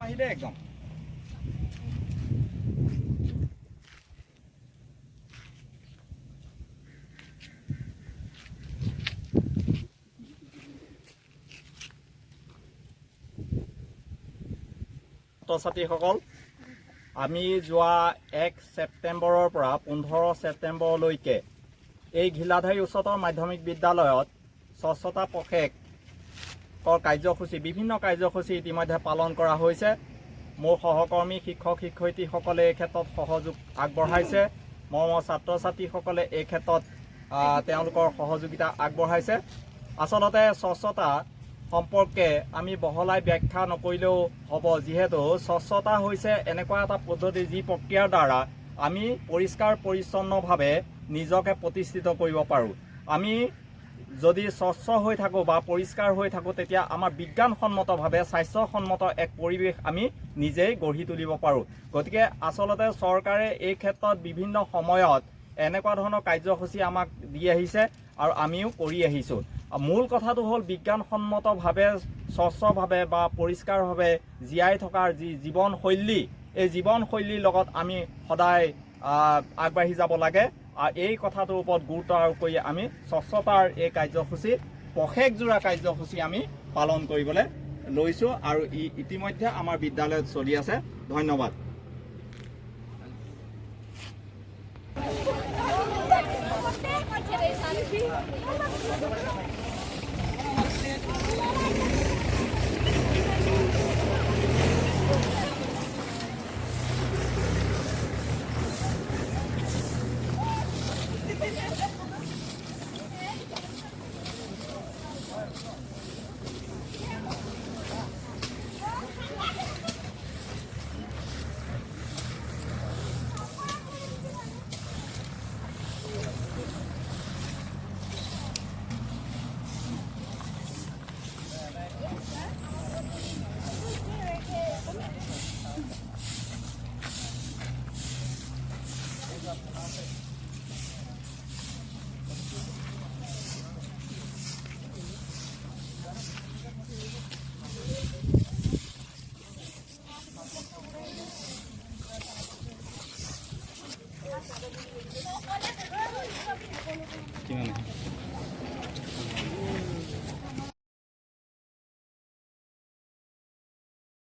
আহিলে একদম ছাত্ৰছাত্ৰীসকল আমি যোৱা 1 ছেপ্টেম্বৰৰ পৰা 15 ছেপ্টেম্বৰলৈকে এই ঘিলাধাৰী উচ্চতৰ মাধ্যমিক বিদ্যালয়ত স্বচ্ছতা পষেকৰ কাৰ্যসূচী বিভিন্ন কাৰ্যসূচী ইতিমধ্যে পালন কৰা হৈছে। মোৰ সহকৰ্মী শিক্ষক শিক্ষয়িত্ৰীসকলে এই ক্ষেত্ৰত সহযোগ আগবঢ়াইছে। মৰমৰ ছাত্ৰ ছাত্ৰীসকলে এই ক্ষেত্ৰত তেওঁলোকৰ সহযোগিতা আগবঢ়াইছে। আচলতে স্বচ্ছতা সম্পৰ্কে আমি বহলাই ব্যাখ্যা নকৰিলেও হ'ব, যিহেতু স্বচ্ছতা হৈছে এনেকুৱা এটা পদ্ধতি যি প্ৰক্ৰিয়াৰ দ্বাৰা আমি পৰিষ্কাৰ পৰিচ্ছন্নভাৱে নিজকে প্ৰতিষ্ঠিত কৰিব পাৰোঁ। আমি যদি স্বচ্ছ হৈ থাকোঁ বা পৰিষ্কাৰ হৈ থাকোঁ তেতিয়া আমাৰ বিজ্ঞানসন্মতভাৱে স্বাস্থ্যসন্মত এক পৰিৱেশ আমি নিজেই গঢ়ি তুলিব পাৰোঁ। গতিকে আচলতে চৰকাৰে এই ক্ষেত্ৰত বিভিন্ন সময়ত এনেকুৱা ধৰণৰ কাৰ্যসূচী আমাক দি আহিছে আৰু আমিও কৰি আহিছোঁ। মূল কথাটো হ'ল বিজ্ঞানসন্মতভাৱে স্বচ্ছভাৱে বা পৰিষ্কাৰভাৱে জীয়াই থকাৰ যি জীৱনশৈলী, এই জীৱনশৈলীৰ লগত আমি সদায় আগবাঢ়ি যাব লাগে। আৰু এই কথাটোৰ ওপৰত গুৰুত্ব আৰোপ কৰি আমি স্বচ্ছতাৰ এই কাৰ্যসূচী পষেকজোৰা কাৰ্যসূচী আমি পালন কৰিবলৈ লৈছোঁ আৰু ইতিমধ্যে আমাৰ বিদ্যালয়ত চলি আছে। ধন্যবাদ। কিমান